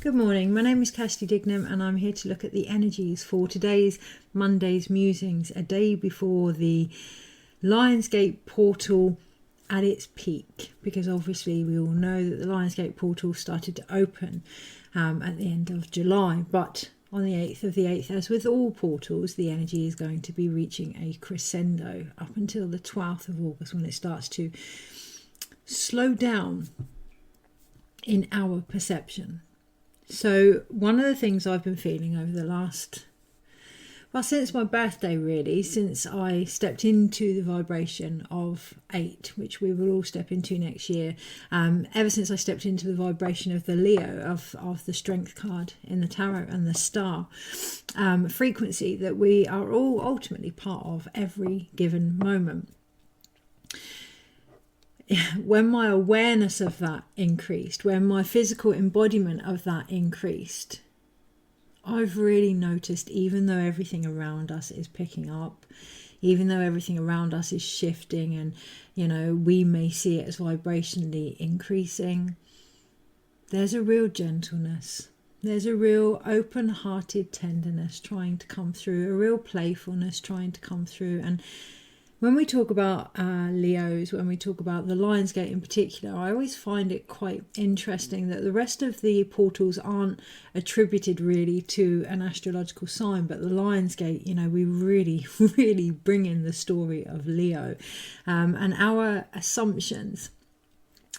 Good morning, my name is Kirsty Dignam and I'm here to look at the energies for today's Monday's Musings, a day before the Lionsgate portal at its peak, because obviously we all know that the Lionsgate portal started to open at the end of July, but on the 8th of the 8th, as with all portals, the energy is going to be reaching a crescendo up until the 12th of August when it starts to slow down in our perception. So one of the things I've been feeling over the last, since my birthday really, since I stepped into the vibration of 8, which we will all step into next year, ever since I stepped into the vibration of the Leo, of the Strength card in the Tarot and the Star frequency that we are all ultimately part of every given moment. When my awareness of that increased, when my physical embodiment of that increased, I've really noticed, even though everything around us is picking up, even though everything around us is shifting and, we may see it as vibrationally increasing, there's a real gentleness. There's a real open-hearted tenderness trying to come through, a real playfulness trying to come through. And when we talk about Leos, when we talk about the Lionsgate in particular, I always find it quite interesting that the rest of the portals aren't attributed really to an astrological sign, but the Lionsgate, we really, really bring in the story of Leo and our assumptions.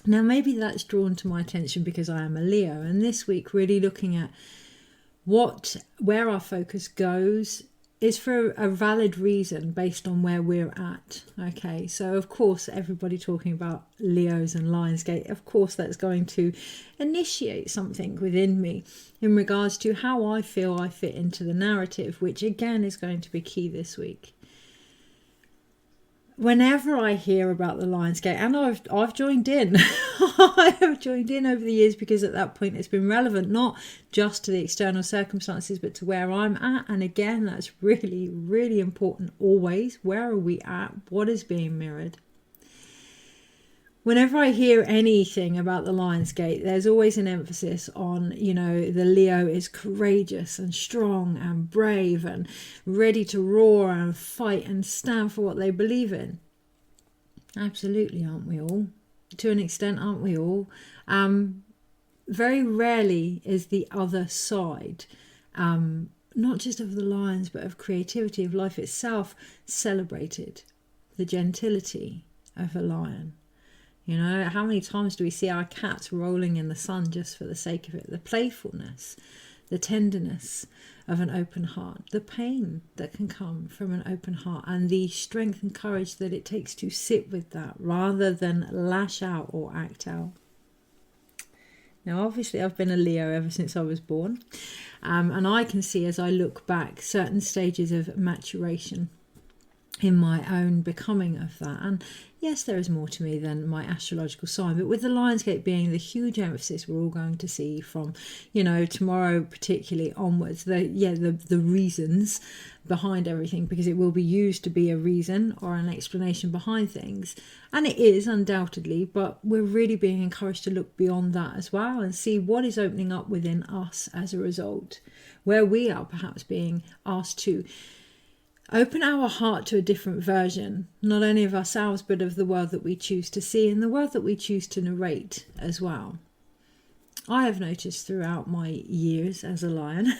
Now, maybe that's drawn to my attention because I am a Leo, and this week really looking at where our focus goes is for a valid reason based on where we're at. Okay, so of course everybody talking about Leos and Lionsgate, of course that's going to initiate something within me in regards to how I feel I fit into the narrative, which again is going to be key this week. Whenever I hear about the Lionsgate, and I've joined in, I have joined in over the years because at that point it's been relevant, not just to the external circumstances, but to where I'm at. And again, that's really, really important always. Where are we at? What is being mirrored? Whenever I hear anything about the Lionsgate, there's always an emphasis on, the Leo is courageous and strong and brave and ready to roar and fight and stand for what they believe in. Absolutely, aren't we all? To an extent, aren't we all? Very rarely is the other side, not just of the lions, but of creativity, of life itself, celebrated. The gentility of a lion. How many times do we see our cats rolling in the sun just for the sake of it? The playfulness, the tenderness of an open heart, the pain that can come from an open heart, and the strength and courage that it takes to sit with that rather than lash out or act out. Now, obviously, I've been a Leo ever since I was born, and I can see as I look back certain stages of maturation in my own becoming of that. And yes, there is more to me than my astrological sign, but with the Lionsgate being the huge emphasis we're all going to see from, tomorrow particularly onwards, the reasons behind everything, because it will be used to be a reason or an explanation behind things. And it is undoubtedly, but we're really being encouraged to look beyond that as well and see what is opening up within us as a result, where we are perhaps being asked to open our heart to a different version, not only of ourselves, but of the world that we choose to see and the world that we choose to narrate as well. I have noticed throughout my years as a lion,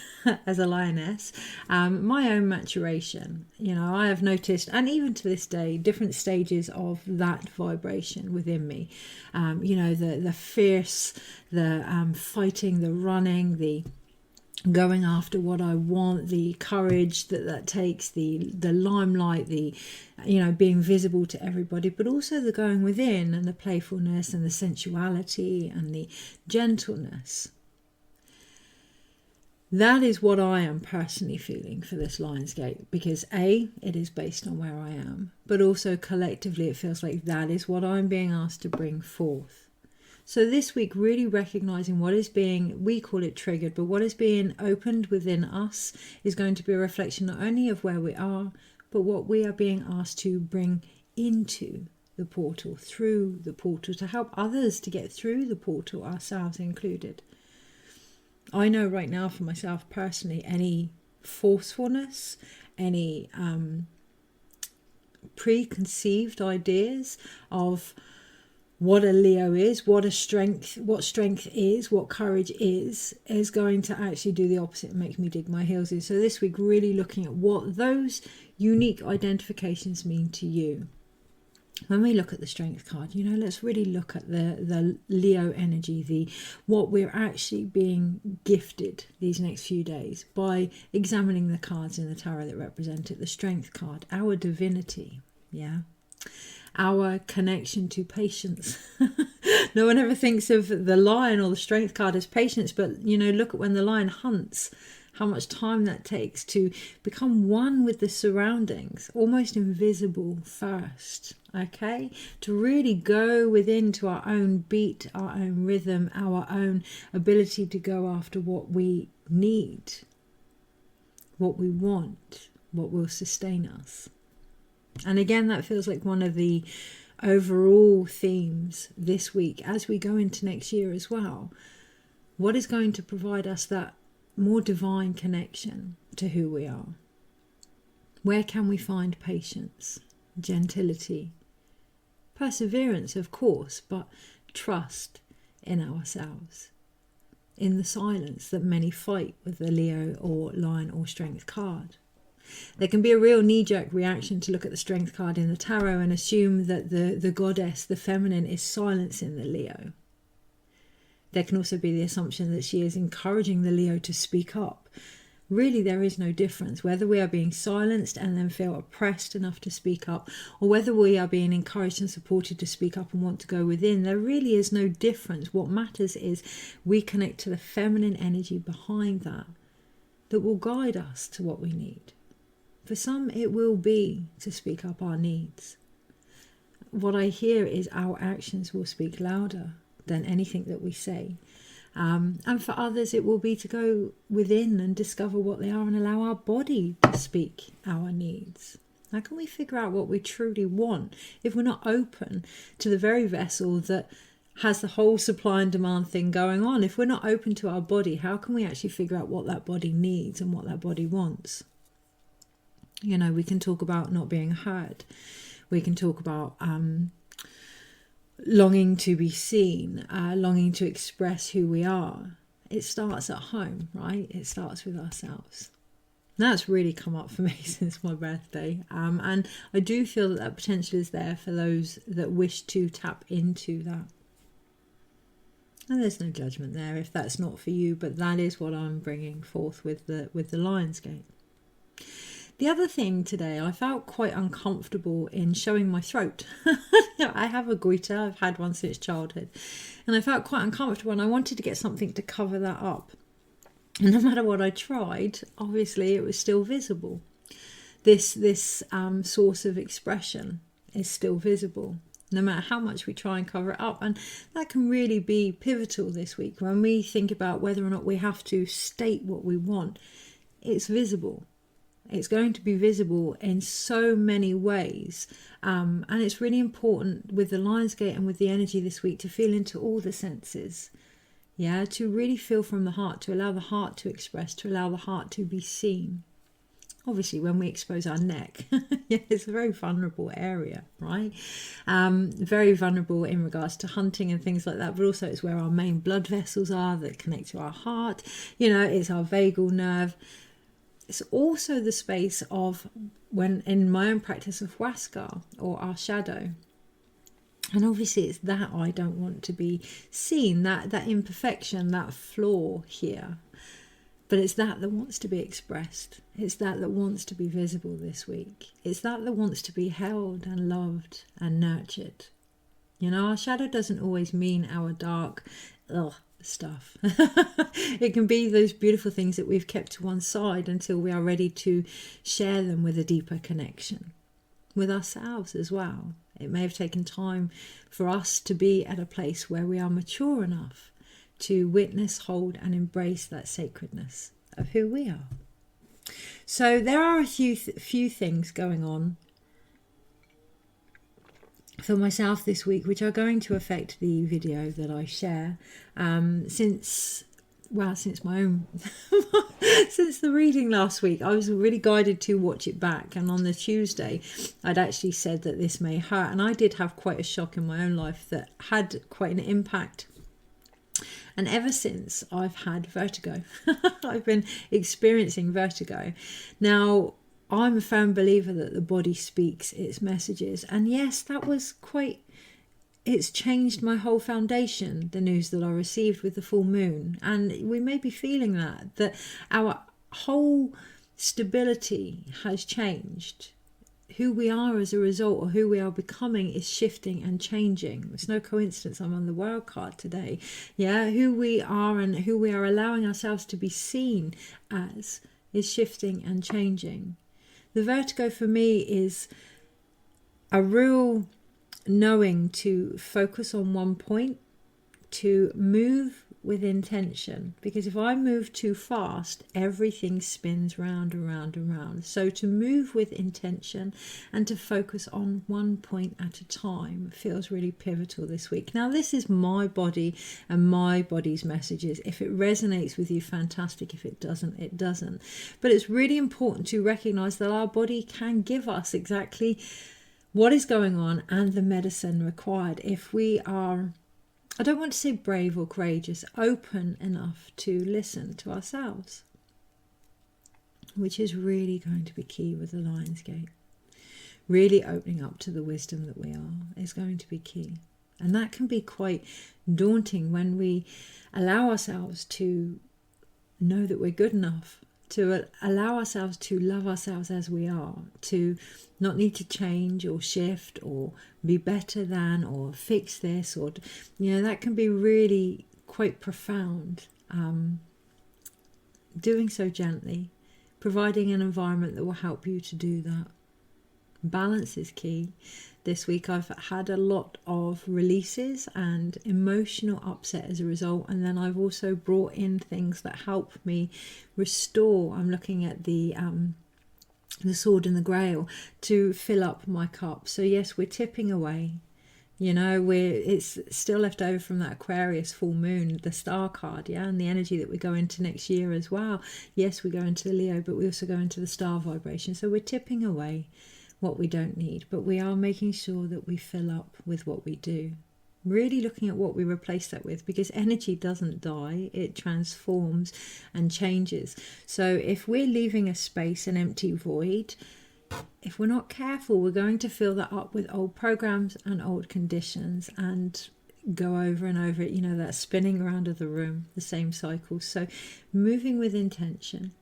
as a lioness, my own maturation. I have noticed, and even to this day, different stages of that vibration within me. The fierce, the fighting, the running, the going after what I want, the courage that takes, the limelight, the being visible to everybody, but also the going within and the playfulness and the sensuality and the gentleness. That is what I am personally feeling for this Lionsgate, because it is based on where I am, but also collectively it feels like that is what I'm being asked to bring forth. So this week, really recognizing what is being, we call it triggered, but what is being opened within us is going to be a reflection not only of where we are, but what we are being asked to bring into the portal, through the portal, to help others to get through the portal, ourselves included. I know right now for myself personally, any forcefulness, any preconceived ideas of what a Leo is, what strength is, what courage is going to actually do the opposite and make me dig my heels in. So this week, really looking at what those unique identifications mean to you. When we look at the strength card, let's really look at the Leo energy, what we're actually being gifted these next few days by examining the cards in the tarot that represent it. The strength card, our divinity, our connection to patience. No one ever thinks of the lion or the strength card as patience, but look at when the lion hunts, how much time that takes to become one with the surroundings, almost invisible first, okay? To really go within to our own beat, our own rhythm, our own ability to go after what we need, what we want, what will sustain us. And again, that feels like one of the overall themes this week as we go into next year as well. What is going to provide us that more divine connection to who we are? Where can we find patience, gentility, perseverance, of course, but trust in ourselves, in the silence that many fight with the Leo or Lion or Strength card? There can be a real knee-jerk reaction to look at the Strength card in the tarot and assume that the goddess, the feminine, is silencing the Leo. There can also be the assumption that she is encouraging the Leo to speak up. Really, there is no difference whether we are being silenced and then feel oppressed enough to speak up, or whether we are being encouraged and supported to speak up and want to go within. There really is no difference. What matters is we connect to the feminine energy behind that will guide us to what we need. For some, it will be to speak up our needs. What I hear is our actions will speak louder than anything that we say. And for others, it will be to go within and discover what they are and allow our body to speak our needs. How can we figure out what we truly want if we're not open to the very vessel that has the whole supply and demand thing going on? If we're not open to our body, how can we actually figure out what that body needs and what that body wants? We can talk about not being heard. We can talk about longing to be seen, longing to express who we are. It starts at home, right? It starts with ourselves. That's really come up for me since my birthday. And I do feel that potential is there for those that wish to tap into that. And there's no judgment there if that's not for you, but that is what I'm bringing forth with the Lionsgate. The other thing today, I felt quite uncomfortable in showing my throat. I have a goiter, I've had one since childhood. And I felt quite uncomfortable and I wanted to get something to cover that up. And no matter what I tried, obviously it was still visible. This source of expression is still visible, no matter how much we try and cover it up. And that can really be pivotal this week when we think about whether or not we have to state what we want. It's visible. It's going to be visible in so many ways. And it's really important with the Lionsgate and with the energy this week to feel into all the senses. To really feel from the heart, to allow the heart to express, to allow the heart to be seen. Obviously, when we expose our neck, it's a very vulnerable area, right? Very vulnerable in regards to hunting and things like that, but also it's where our main blood vessels are that connect to our heart. It's our vagal nerve. It's also the space of when in my own practice of Huascar or our shadow. And obviously it's that I don't want to be seen, that imperfection, that flaw here. But it's that wants to be expressed. It's that wants to be visible this week. It's that wants to be held and loved and nurtured. Our shadow doesn't always mean our dark stuff. It can be those beautiful things that we've kept to one side until we are ready to share them with a deeper connection with ourselves as well. It may have taken time for us to be at a place where we are mature enough to witness, hold and embrace that sacredness of who we are. So there are a few things going on for myself this week which are going to affect the video that I share. Since well, since my own, since the reading last week, I was really guided to watch it back. And on the Tuesday, I'd actually said that this may hurt. And I did have quite a shock in my own life that had quite an impact. And ever since, I've had vertigo. I've been experiencing vertigo. Now, I'm a firm believer that the body speaks its messages. And yes, that was quite... It's changed my whole foundation, the news that I received with the full moon. And we may be feeling that our whole stability has changed. Who we are as a result, or who we are becoming, is shifting and changing. It's no coincidence I'm on the wild card today. Yeah, who we are and who we are allowing ourselves to be seen as is shifting and changing. The vertigo for me is a real knowing to focus on one point, to move with intention, because if I move too fast, everything spins round and round and round. So to move with intention and to focus on one point at a time feels really pivotal this week. Now, this is my body and my body's messages. If it resonates with you, fantastic. If it doesn't, it doesn't. But it's really important to recognize that our body can give us exactly what is going on and the medicine required if we are, I don't want to say brave or courageous, open enough to listen to ourselves, which is really going to be key with the Lion's Gate. Really opening up to the wisdom that we are is going to be key. And that can be quite daunting when we allow ourselves to know that we're good enough, to allow ourselves to love ourselves as we are, to not need to change or shift or be better than or fix this, or, you know, that can be really quite profound. Doing so gently, providing an environment that will help you to do that. Balance is key. This week I've had a lot of releases and emotional upset as a result, and then I've also brought in things that help me restore. I'm looking at the Sword and the Grail to fill up my cup. So yes, we're tipping away. You know, it's still left over from that Aquarius full moon, the star card, yeah, and the energy that we go into next year as well. Yes, we go into the Leo, but we also go into the star vibration. So we're tipping away what we don't need, but we are making sure that we fill up with what we do. Really looking at what we replace that with, because energy doesn't die, it transforms and changes. So if we're leaving a space, an empty void, if we're not careful, we're going to fill that up with old programs and old conditions and go over and over it, you know, that spinning around of the room, the same cycle. So moving with intention.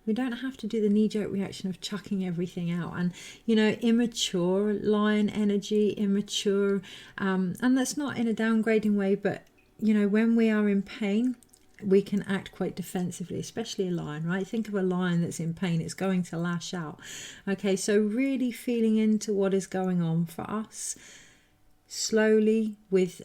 We don't have to do the knee-jerk reaction of chucking everything out. And, you know, immature lion energy, immature, and that's not in a downgrading way, but, you know, when we are in pain, we can act quite defensively, especially a lion, right? Think of a lion that's in pain, it's going to lash out. Okay, so really feeling into what is going on for us, slowly with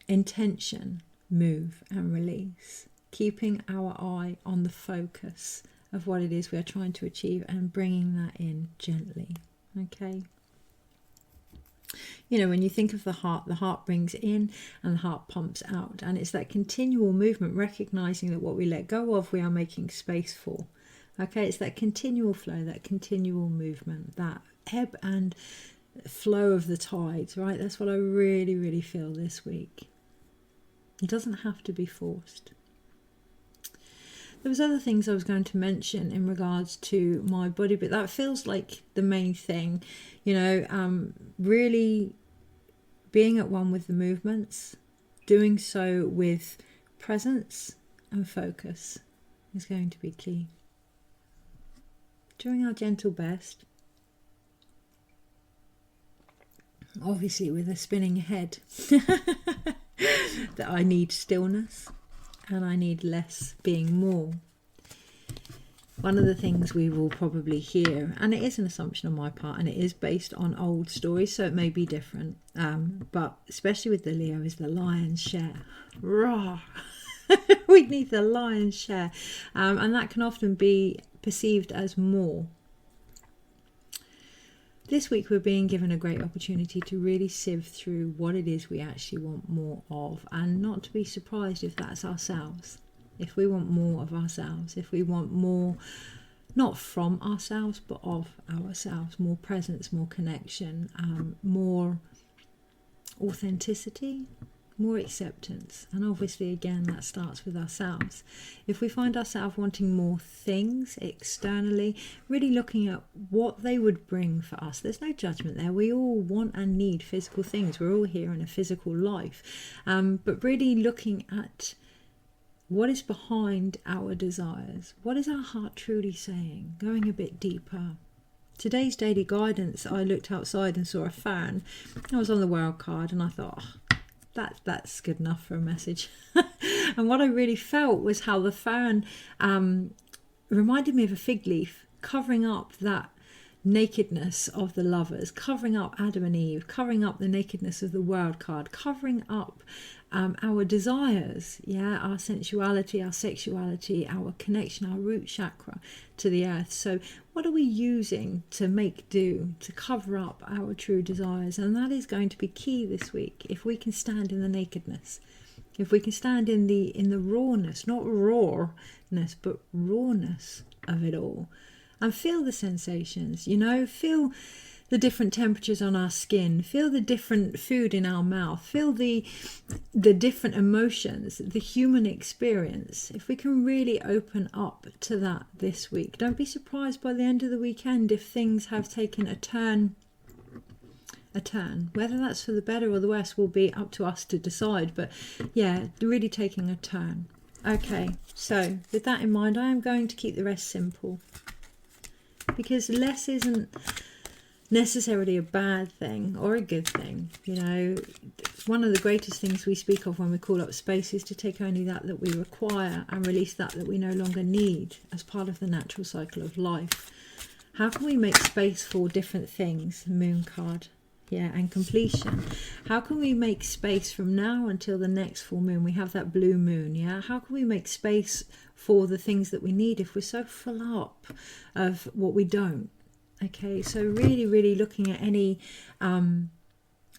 intention, move and release. Keeping our eye on the focus of what it is we're trying to achieve and bringing that in gently, okay? You know, when you think of the heart brings in and the heart pumps out. And it's that continual movement, recognizing that what we let go of, we are making space for. Okay, it's that continual flow, that continual movement, that ebb and flow of the tides, right? That's what I really, really feel this week. It doesn't have to be forced. There was other things I was going to mention in regards to my body, but that feels like the main thing, you know, really being at one with the movements, doing so with presence and focus is going to be key. Doing our gentle best, obviously with a spinning head, that I need stillness. And I need less being more. One of the things we will probably hear, and it is an assumption on my part, and it is based on old stories, so it may be different, but especially with the Leo, is the lion's share. Rah! We need the lion's share, and that can often be perceived as more. this week we're being given a great opportunity to really sieve through what it is we actually want more of, and not to be surprised if that's ourselves. If we want more of ourselves, if we want more, not from ourselves, but of ourselves, more presence, more connection, more authenticity, more acceptance. And obviously, again, that starts with ourselves. If we find ourselves wanting more things externally, really looking at what they would bring for us. There's no judgment there. We all want and need physical things. We're all here in a physical life. But really looking at what is behind our desires. What is our heart truly saying? Going a bit deeper. Today's daily guidance, I looked outside and saw a fan. I was on the world card and I thought, that's good enough for a message. And what I really felt was how the fan reminded me of a fig leaf, covering up that nakedness of the lovers, covering up Adam and Eve, covering up the nakedness of the world card, covering up our desires, our sensuality, our sexuality, our connection, our root chakra to the earth. So what are we using to make do, to cover up our true desires? And that is going to be key this week. If we can stand in the nakedness, if we can stand in the rawness, not rawness, but rawness of it all, and feel the sensations, feel the different temperatures on our skin, feel the different food in our mouth, feel the different emotions, the human experience. If we can really open up to that this week, don't be surprised by the end of the weekend if things have taken a turn. Whether that's for the better or the worse will be up to us to decide, but really taking a turn. Okay, so with that in mind, I am going to keep the rest simple, because less isn't necessarily a bad thing or a good thing. One of the greatest things we speak of when we call up space is to take only that we require and release that we no longer need as part of the natural cycle of life. How can we make space for different things? Moon card. And completion. How can we make space from now until the next full moon? We have that blue moon. How can we make space for the things that we need if we're so full up of what we don't? Okay, so really looking at any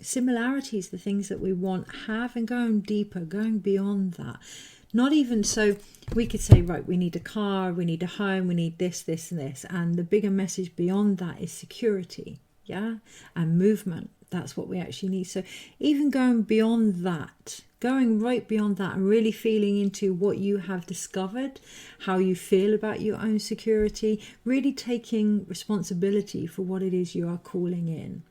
similarities, the things that we want, have, and going deeper, going beyond that. Not even so we could say, right, we need a car, we need a home, we need this, this, and this. And the bigger message beyond that is security. And movement. That's what we actually need. So even going beyond that, going right beyond that, and really feeling into what you have discovered, how you feel about your own security, really taking responsibility for what it is you are calling in,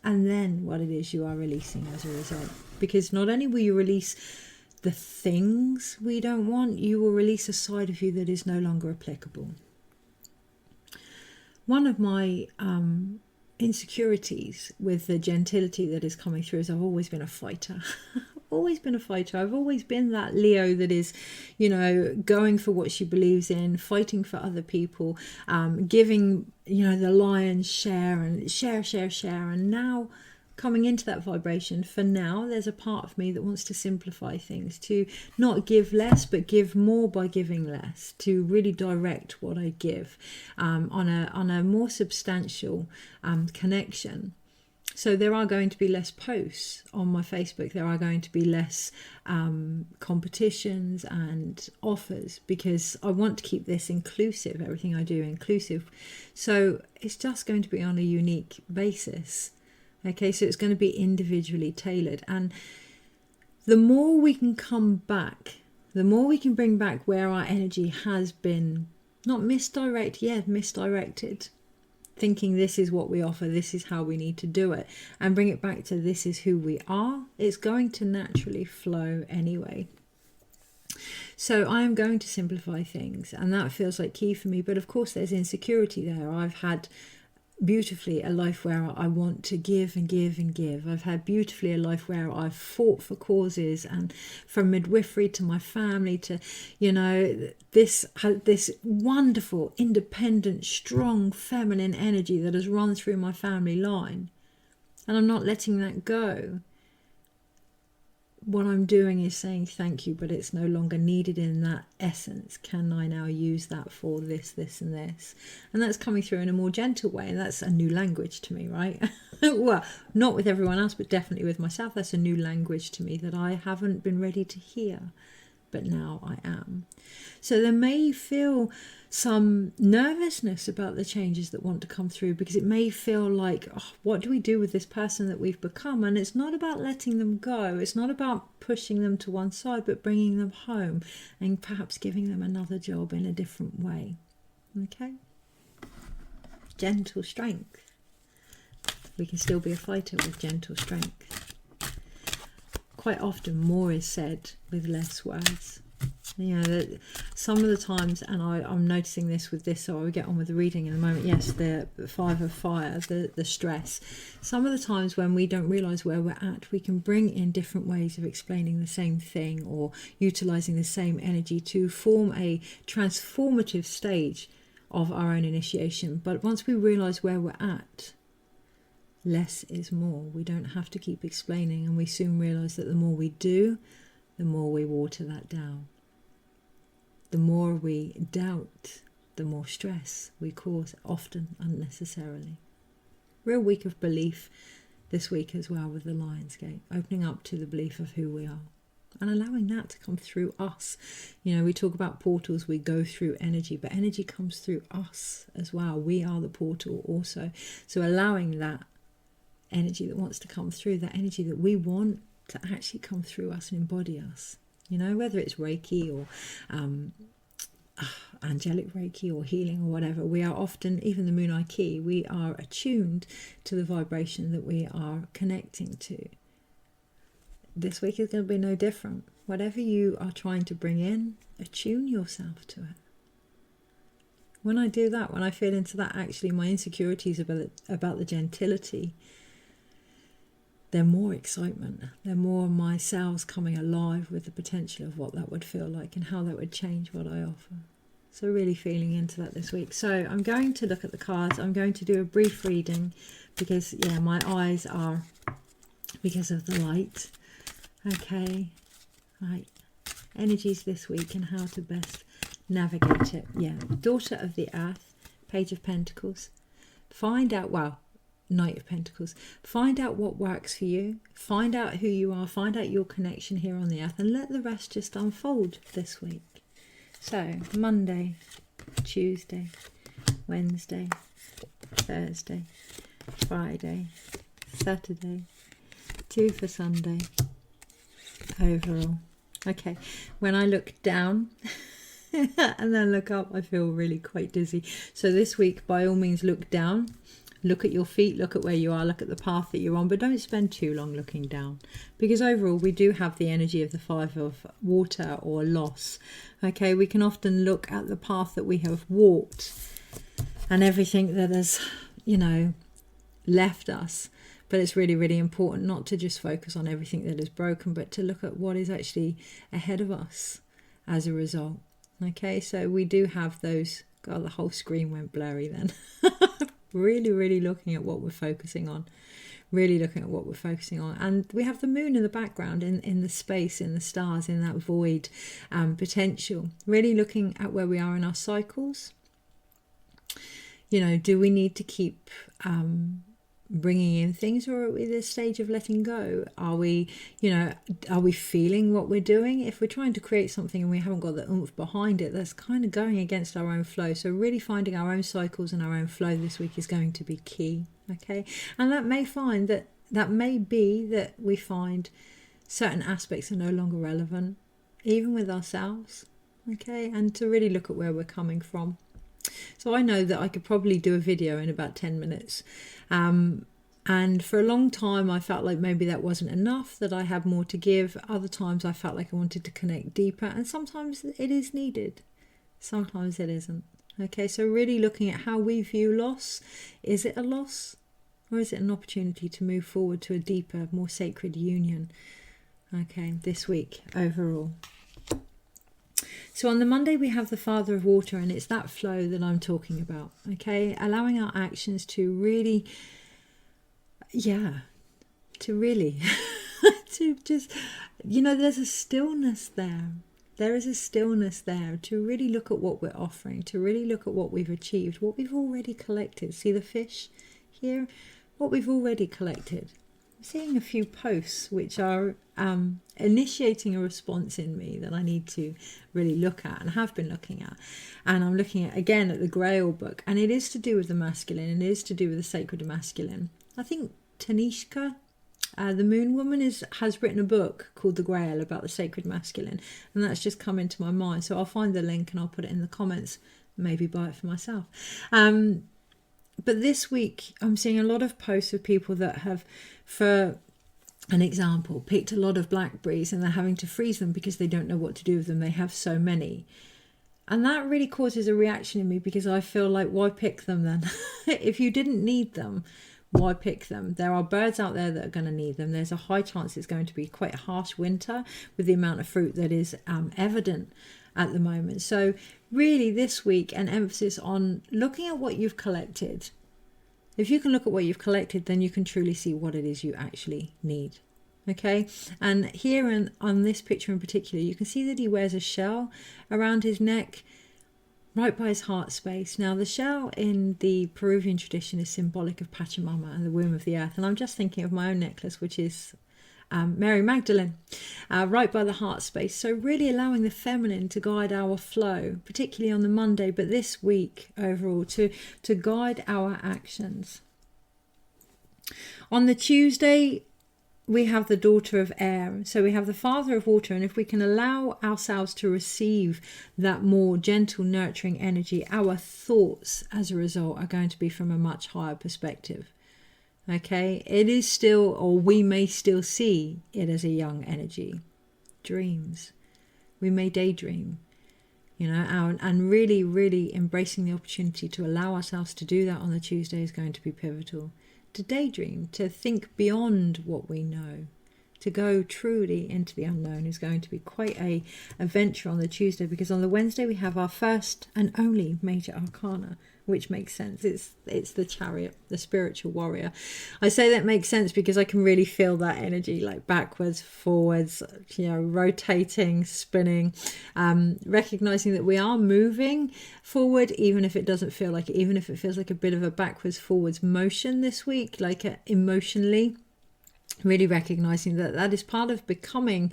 and then what it is you are releasing as a result. Because not only will you release the things we don't want, you will release a side of you that is no longer applicable. One of my insecurities with the gentility that is coming through is I've always been a fighter. I've always been that Leo that is, going for what she believes in, fighting for other people, giving, the lion's share and share. And now coming into that vibration, for now, there's a part of me that wants to simplify things, to not give less, but give more by giving less, to really direct what I give on a more substantial connection. So there are going to be less posts on my Facebook. There are going to be less competitions and offers, because I want to keep this inclusive, everything I do inclusive. So it's just going to be on a unique basis. Okay, so it's going to be individually tailored. And the more we can come back, the more we can bring back where our energy has been, not misdirected, thinking this is what we offer, this is how we need to do it, and bring it back to this is who we are, it's going to naturally flow anyway. So I am going to simplify things, and that feels like key for me. But of course there's insecurity there. I've had beautifully a life where I want to give and give and give. I've had beautifully a life where I've fought for causes, and from midwifery to my family to, this wonderful, independent, strong, feminine energy that has run through my family line. And I'm not letting that go. what I'm doing is saying thank you, but it's no longer needed in that essence. Can I now use that for this, this, and this? And that's coming through in a more gentle way. And that's a new language to me, right? Well, not with everyone else, but definitely with myself. That's a new language to me that I haven't been ready to hear, but now I am. So there may feel some nervousness about the changes that want to come through, because it may feel like, oh, what do we do with this person that we've become? And it's not about letting them go. It's not about pushing them to one side, but bringing them home and perhaps giving them another job in a different way. Okay? Gentle strength. We can still be a fighter with gentle strength. Quite often more is said with less words. You know, that some of the times, and I'm noticing this with this, so I will get on with the reading in a moment. Yes, the 5 of fire, the stress. Some of the times when we don't realise where we're at, we can bring in different ways of explaining the same thing or utilising the same energy to form a transformative stage of our own initiation. But once we realise where we're at, less is more. We don't have to keep explaining, and we soon realise that the more we do, the more we water that down. The more we doubt, the more stress we cause, often unnecessarily. Real week of belief this week as well with the Lion's Gate, opening up to the belief of who we are and allowing that to come through us. You know, we talk about portals, we go through energy, but energy comes through us as well. We are the portal also. So allowing that energy that wants to come through, that energy that we want to actually come through us and embody us. You know, whether it's Reiki or angelic Reiki or healing or whatever, we are often, even the Moon Eye Key, we are attuned to the vibration that we are connecting to. This week is going to be no different. Whatever you are trying to bring in, attune yourself to it. When I do that, when I feel into that, actually my insecurities about the gentility, they're more excitement. They're more my cells coming alive with the potential of what that would feel like and how that would change what I offer. So really feeling into that this week. So I'm going to look at the cards. I'm going to do a brief reading because, yeah, my eyes are, because of the light. Okay, right. Energies this week and how to best navigate it. Yeah, Daughter of the Earth, Page of Pentacles. Find out, well, Knight of Pentacles. Find out what works for you. Find out who you are. Find out your connection here on the earth, and let the rest just unfold this week. So Monday, Tuesday, Wednesday, Thursday, Friday, Saturday, 2 for Sunday, overall. Okay, when I look down and then look up, I feel really quite dizzy. So this week, by all means, look down. Look at your feet, look at where you are, look at the path that you're on, but don't spend too long looking down, because overall we do have the energy of the 5 of water or loss. Okay, we can often look at the path that we have walked and everything that has, you know, left us, but it's really, really important not to just focus on everything that is broken, but to look at what is actually ahead of us as a result. Okay, so we do have those, God, the whole screen went blurry then. Really, really looking at what we're focusing on. Really looking at what we're focusing on. And we have the moon in the background, in the space, in the stars, in that void potential. Really looking at where we are in our cycles. You know, do we need to keep bringing in things, or are we at this stage of letting go? Are we, you know, are we feeling what we're doing? If we're trying to create something and we haven't got the oomph behind it, that's kind of going against our own flow. So really finding our own cycles and our own flow this week is going to be key. Okay, and that may be that we find certain aspects are no longer relevant, even with ourselves. Okay, and to really look at where we're coming from. So I know that I could probably do a video in about 10 minutes. And for a long time I felt like maybe that wasn't enough, that I had more to give. Other times I felt like I wanted to connect deeper, and sometimes it is needed. Sometimes it isn't. Okay, so really looking at how we view loss. Is it a loss, or is it an opportunity to move forward to a deeper, more sacred union? Okay, this week overall. So on the Monday we have the Father of Water, and it's that flow that I'm talking about. Okay, allowing our actions to really, to to just, there's a stillness there. There is a stillness there to really look at what we're offering, to really look at what we've achieved, what we've already collected. See the fish here? What we've already collected. I'm seeing a few posts which are initiating a response in me that I need to really look at and have been looking at. And I'm looking at, again, at the Grail book. And it is to do with the masculine, and it is to do with the sacred masculine. I think Tanishka, the Moon Woman, has written a book called The Grail about the sacred masculine, and that's just come into my mind. So I'll find the link and I'll put it in the comments, maybe buy it for myself. But this week I'm seeing a lot of posts of people that have, for an example, picked a lot of blackberries and they're having to freeze them because they don't know what to do with them. They have so many. And that really causes a reaction in me, because I feel like, why pick them then? If you didn't need them, why pick them? There are birds out there that are going to need them. There's a high chance it's going to be quite a harsh winter with the amount of fruit that is evident at the moment. So really this week, an emphasis on looking at what you've collected. If you can look at what you've collected, then you can truly see what it is you actually need. Okay, and here on this picture in particular, you can see that he wears a shell around his neck, right by his heart space. Now, the shell in the Peruvian tradition is symbolic of Pachamama and the womb of the earth. And I'm just thinking of my own necklace, which is Mary Magdalene, right by the heart space. So really allowing the feminine to guide our flow, particularly on the Monday, but this week overall, to guide our actions. On the Tuesday, we have the daughter of air. So we have the father of water. And if we can allow ourselves to receive that more gentle, nurturing energy, our thoughts as a result are going to be from a much higher perspective. Okay, it is still, or we may still see it as a young energy. Dreams. We may daydream, and really, really embracing the opportunity to allow ourselves to do that on the Tuesday is going to be pivotal. To daydream, to think beyond what we know, to go truly into the unknown is going to be quite a venture on the Tuesday, because on the Wednesday we have our first and only major arcana, which makes sense. It's the Chariot, the spiritual warrior. I say that makes sense because I can really feel that energy, like backwards, forwards, rotating, spinning, recognizing that we are moving forward, even if it doesn't feel like it, even if it feels like a bit of a backwards, forwards motion this week, like emotionally, really recognizing that that is part of becoming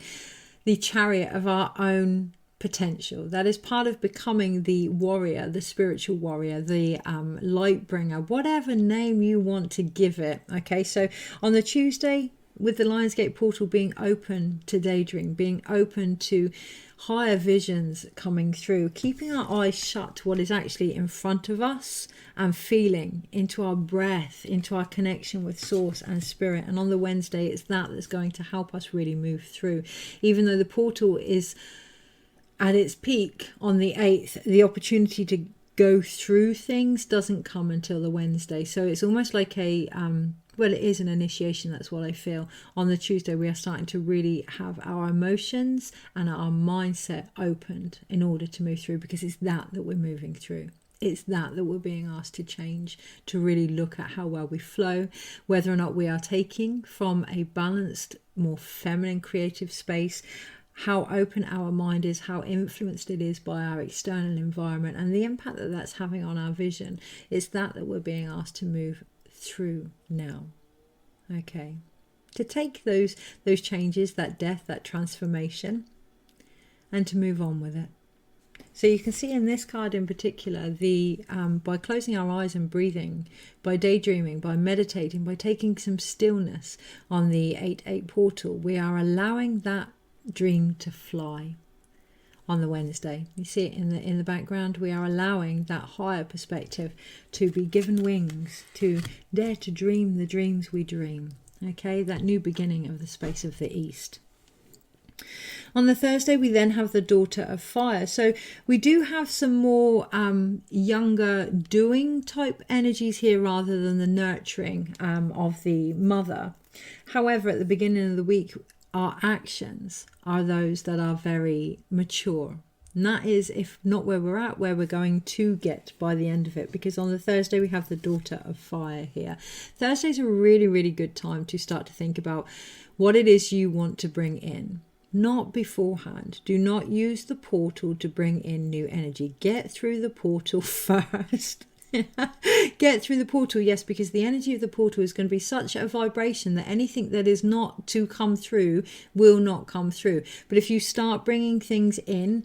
the chariot of our own potential. That is part of becoming the warrior, the spiritual warrior, the light bringer, whatever name you want to give it. Okay, so on the Tuesday, with the Lionsgate portal being open to daydream, being open to higher visions coming through, keeping our eyes shut to what is actually in front of us and feeling into our breath, into our connection with source and spirit. And on the Wednesday, it's that's going to help us really move through. Even though the portal is at its peak on the 8th, the opportunity to go through things doesn't come until the Wednesday. So it's almost like a, well, it is an initiation. That's what I feel. On the Tuesday, we are starting to really have our emotions and our mindset opened in order to move through, because it's that we're moving through. It's that we're being asked to change, to really look at how well we flow, whether or not we are taking from a balanced, more feminine creative space, how open our mind is, how influenced it is by our external environment, and the impact that that's having on our vision. It's that we're being asked to move through now. Okay, to take those changes, that death, that transformation, and to move on with it. So you can see in this card in particular, the by closing our eyes and breathing, by daydreaming, by meditating, by taking some stillness on the 8/8 portal, we are allowing that dream to fly. On the Wednesday, you see it in the background. We are allowing that higher perspective to be given wings, to dare to dream the dreams we dream. Okay, that new beginning of the space of the East. On the Thursday, we then have the daughter of fire. So we do have some more younger doing type energies here rather than the nurturing of the mother. However, at the beginning of the week, our actions are those that are very mature. And that is, if not where we're at, where we're going to get by the end of it. Because on the Thursday, we have the daughter of fire here. Thursday's a really, really good time to start to think about what it is you want to bring in. Not beforehand. Do not use the portal to bring in new energy. Get through the portal first. Get through the portal, yes, because the energy of the portal is going to be such a vibration that anything that is not to come through will not come through. But if you start bringing things in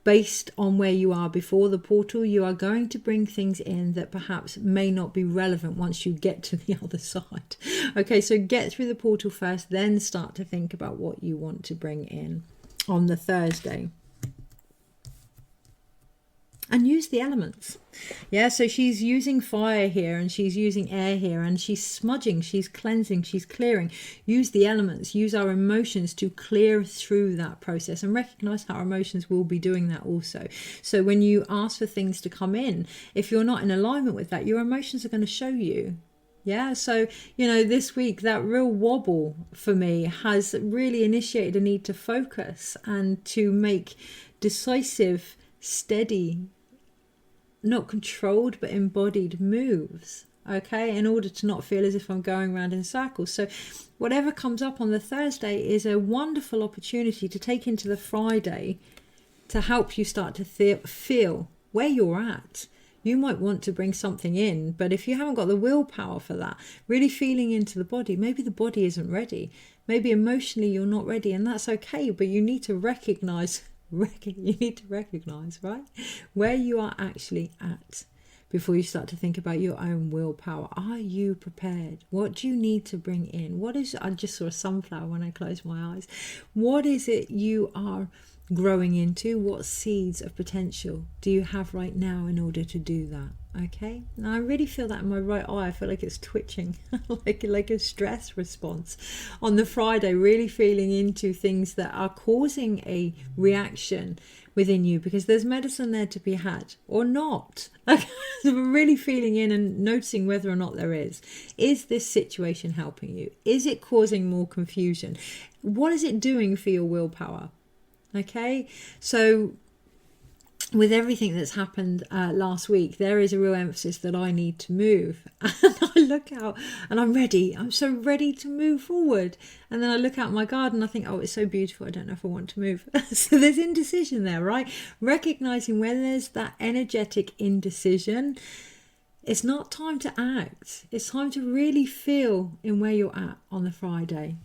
based on where you are before the portal, you are going to bring things in that perhaps may not be relevant once you get to the other side. Okay, so get through the portal first, then start to think about what you want to bring in on the Thursday. And use the elements. Yeah, so she's using fire here, and she's using air here, and she's smudging, she's cleansing, she's clearing. Use the elements, use our emotions to clear through that process, and recognize how our emotions will be doing that also. So when you ask for things to come in, if you're not in alignment with that, your emotions are going to show you. Yeah, so, this week, that real wobble for me has really initiated a need to focus and to make decisive, steady, not controlled but embodied moves, okay, in order to not feel as if I'm going around in circles. So whatever comes up on the Thursday is a wonderful opportunity to take into the Friday to help you start to feel where you're at. You might want to bring something in, but if you haven't got the willpower for that, really feeling into the body, maybe the body isn't ready, maybe emotionally you're not ready, and that's okay, but you need to recognize right, where you are actually at before you start to think about your own willpower. Are you prepared? What do you need to bring in? I just saw a sunflower when I closed my eyes. What is it you are growing into? What seeds of potential do you have right now in order to do that? Okay, now I really feel that in my right eye. I feel like it's twitching like a stress response on the Friday, really feeling into things that are causing a reaction within you, because there's medicine there to be had or not. So we're really feeling in and noticing whether or not there is this situation helping you? Is it causing more confusion? What is it doing for your willpower? Okay, so with everything that's happened last week, there is a real emphasis that I need to move. And I look out and I'm ready. I'm so ready to move forward. And then I look out my garden and I think, oh, it's so beautiful. I don't know if I want to move. So there's indecision there, right? Recognizing where there's that energetic indecision, it's not time to act. It's time to really feel in where you're at on the Friday.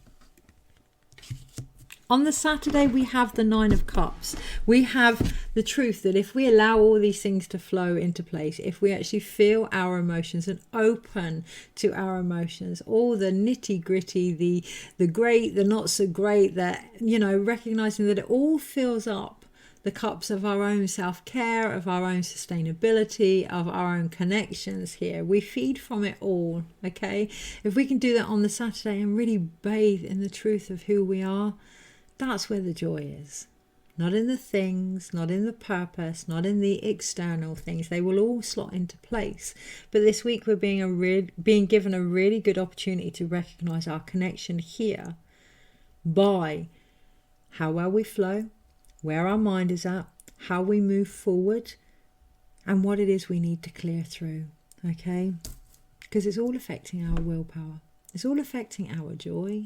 On the Saturday, we have the 9 of Cups. We have the truth that if we allow all these things to flow into place, if we actually feel our emotions and open to our emotions, all the nitty gritty, the great, the not so great, that, recognizing that it all fills up the cups of our own self-care, of our own sustainability, of our own connections here. We feed from it all, okay? If we can do that on the Saturday and really bathe in the truth of who we are, that's where the joy is. Not in the things, not in the purpose, not in the external things. They will all slot into place. But this week we're being given a really good opportunity to recognize our connection here by how well we flow, where our mind is at, how we move forward, and what it is we need to clear through. Okay? Because it's all affecting our willpower. It's all affecting our joy.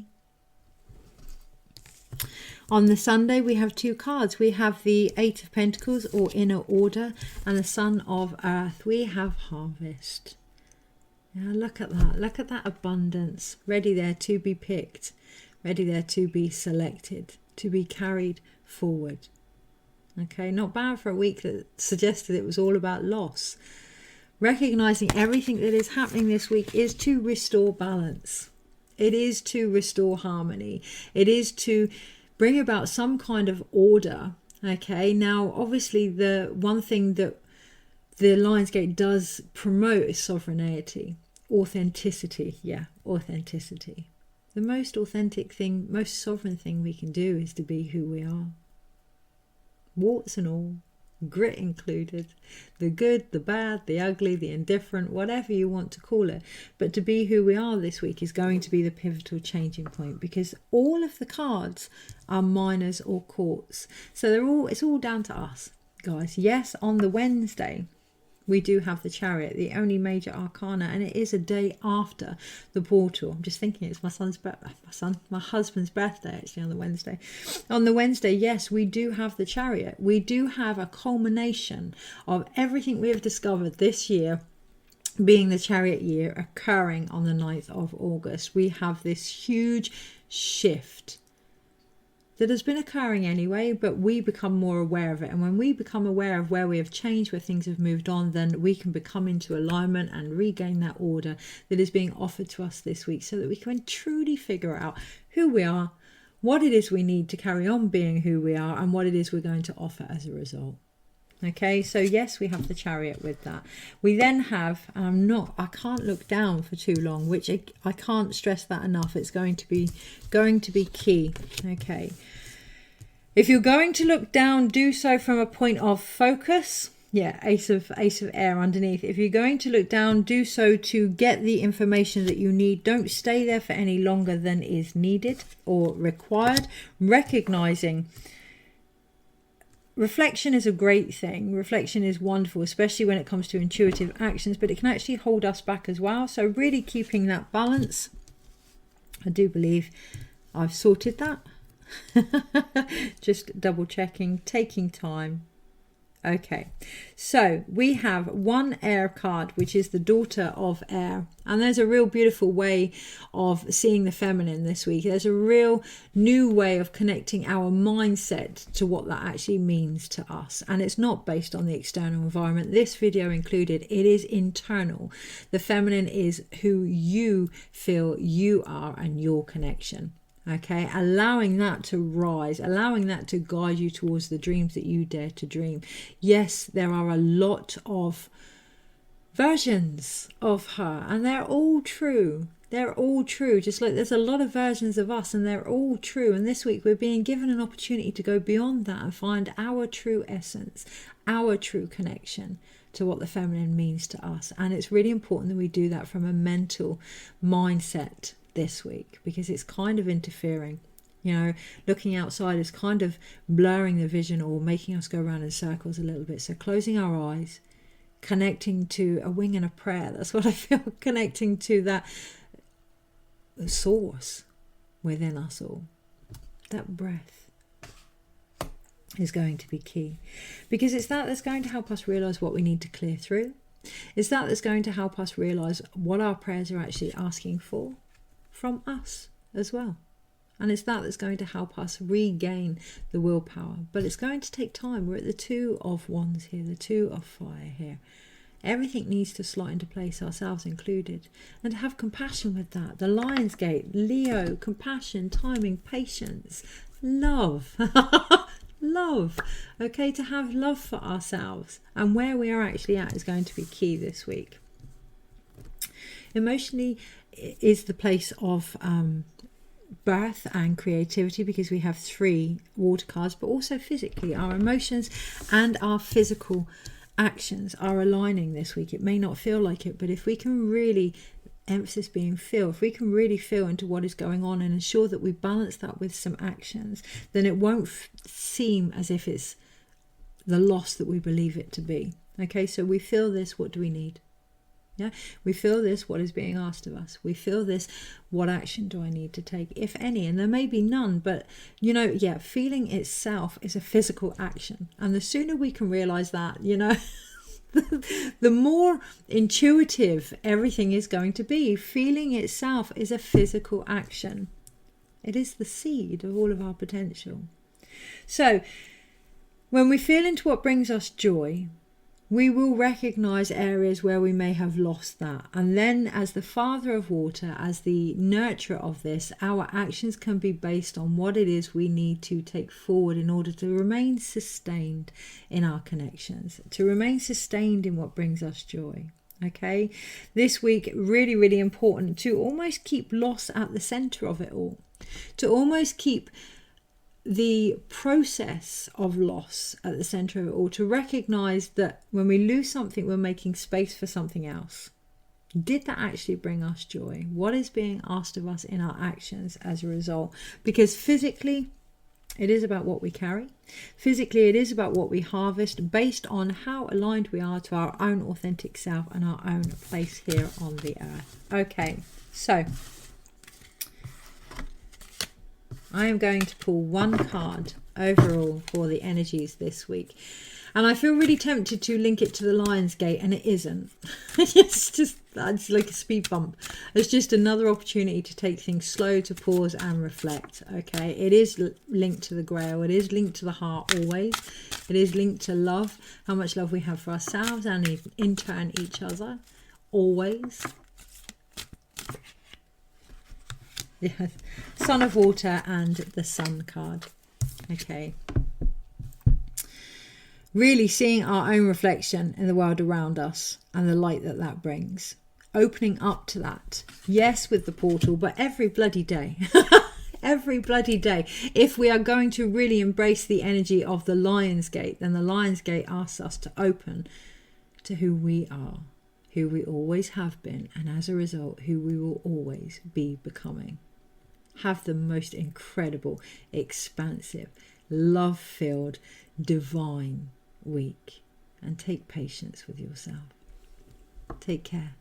On the Sunday, we have 2 cards. We have the 8 of Pentacles, or inner order, and the Son of Earth. We have harvest. Yeah, look at that. Look at that abundance. Ready there to be picked. Ready there to be selected. To be carried forward. Okay, not bad for a week that suggested it was all about loss. Recognizing everything that is happening this week is to restore balance. It is to restore harmony. It is to bring about some kind of order. Okay, now obviously the one thing that the Lionsgate does promote is sovereignty, authenticity. Yeah, authenticity. The most authentic thing, most sovereign thing we can do is to be who we are. Warts and all. Grit included, the good, the bad, the ugly, the indifferent, whatever you want to call it. But to be who we are this week is going to be the pivotal changing point, because all of the cards are minors or courts. So it's all down to us, guys. Yes, on the Wednesday, we do have the Chariot, the only major arcana, and it is a day after the portal. I'm just thinking it's my husband's birthday actually on the Wednesday. On the Wednesday, yes, we do have the Chariot. We do have a culmination of everything we have discovered this year, being the Chariot year, occurring on the 9th of August. We have this huge shift that has been occurring anyway, but we become more aware of it. And when we become aware of where we have changed, where things have moved on, then we can become into alignment and regain that order that is being offered to us this week, so that we can truly figure out who we are, what it is we need to carry on being who we are, and what it is we're going to offer as a result. Okay, so yes, we have the Chariot with that. We then have, I can't look down for too long, which I can't stress that enough. It's going to be key. Okay, if you're going to look down, do so from a point of focus. Yeah, Ace of Air underneath. If you're going to look down, do so to get the information that you need. Don't stay there for any longer than is needed or required. Recognizing reflection is a great thing. Reflection is wonderful, especially when it comes to intuitive actions, but it can actually hold us back as well. So really keeping that balance. I do believe I've sorted that. Just double checking, taking time. Okay, so we have one air card, which is the Daughter of Air, and there's a real beautiful way of seeing the feminine this week. There's a real new way of connecting our mindset to what that actually means to us, and it's not based on the external environment, this video included. It is internal. The feminine is who you feel you are and your connection. Okay, allowing that to rise, allowing that to guide you towards the dreams that you dare to dream. Yes, there are a lot of versions of her, and they're all true. They're all true, just like there's a lot of versions of us, and they're all true. And this week we're being given an opportunity to go beyond that and find our true essence, our true connection to what the feminine means to us. And it's really important that we do that from a mental mindset this week, because it's kind of interfering. Looking outside is kind of blurring the vision or making us go around in circles a little bit. So closing our eyes, connecting to a wing and a prayer. That's what I feel, connecting to that source within us all. That breath is going to be key, because it's that that's going to help us realize what we need to clear through. It's that that's going to help us realize what our prayers are actually asking for from us as well. And it's that that's going to help us regain the willpower. But it's going to take time. We're at the 2 of Wands here, the 2 of Fire here. Everything needs to slot into place, ourselves included. And to have compassion with that. The Lion's Gate, Leo, compassion, timing, patience, love. Love. Okay, to have love for ourselves. And where we are actually at is going to be key this week. Emotionally is the place of birth and creativity, because we have 3 water cards, but also physically our emotions and our physical actions are aligning this week. It may not feel like it, but if we can really, emphasis being feel, if we can really feel into what is going on and ensure that we balance that with some actions, then it won't seem as if it's the loss that we believe it to be. Okay, so we feel this, what do we need? Yeah, we feel this, what is being asked of us? We feel this, what action do I need to take, if any? And there may be none, but feeling itself is a physical action. And the sooner we can realize that, the more intuitive everything is going to be. Feeling itself is a physical action. It is the seed of all of our potential. So when we feel into what brings us joy, we will recognize areas where we may have lost that. And then as the Father of Water, as the nurturer of this, our actions can be based on what it is we need to take forward in order to remain sustained in our connections, to remain sustained in what brings us joy. Okay, this week, really, really important to almost keep loss at the center of it all, to almost keep the process of loss at the center of it all, to recognize that when we lose something, we're making space for something else. Did that actually bring us joy? What is being asked of us in our actions as a result? Because physically, It is about what we carry. Physically, it is about what we harvest based on how aligned we are to our own authentic self and our own place here on the earth. Okay, so I am going to pull one card overall for the energies this week. And I feel really tempted to link it to the Lion's Gate, and it isn't. It's like a speed bump. It's just another opportunity to take things slow, to pause and reflect. Okay, it is linked to the Grail. It is linked to the heart always. It is linked to love, how much love we have for ourselves and in turn each other. Always. Yes, Son of Water and the Sun card. Okay. Really seeing our own reflection in the world around us and the light that that brings. Opening up to that. Yes, with the portal, but every bloody day. Every bloody day. If we are going to really embrace the energy of the Lion's Gate, then the Lion's Gate asks us to open to who we are, who we always have been, and as a result, who we will always be becoming. Have the most incredible, expansive, love-filled, divine week, and take patience with yourself. Take care.